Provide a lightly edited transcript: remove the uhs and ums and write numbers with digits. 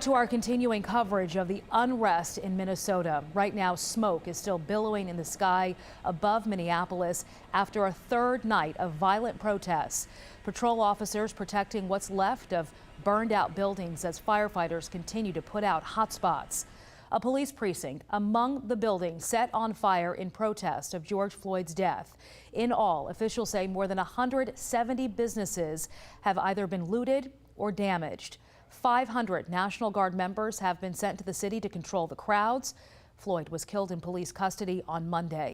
To our continuing coverage of the unrest in Minnesota. Right now, smoke is still billowing in the sky above Minneapolis after a third night of violent protests. Patrol officers protecting what's left of burned out buildings as firefighters continue to put out hot spots. A police precinct among the buildings set on fire in protest of George Floyd's death. In all, officials say more than 170 businesses have either been looted or damaged. 500 National Guard members have been sent to the city to control the crowds. Floyd was killed in police custody on Monday.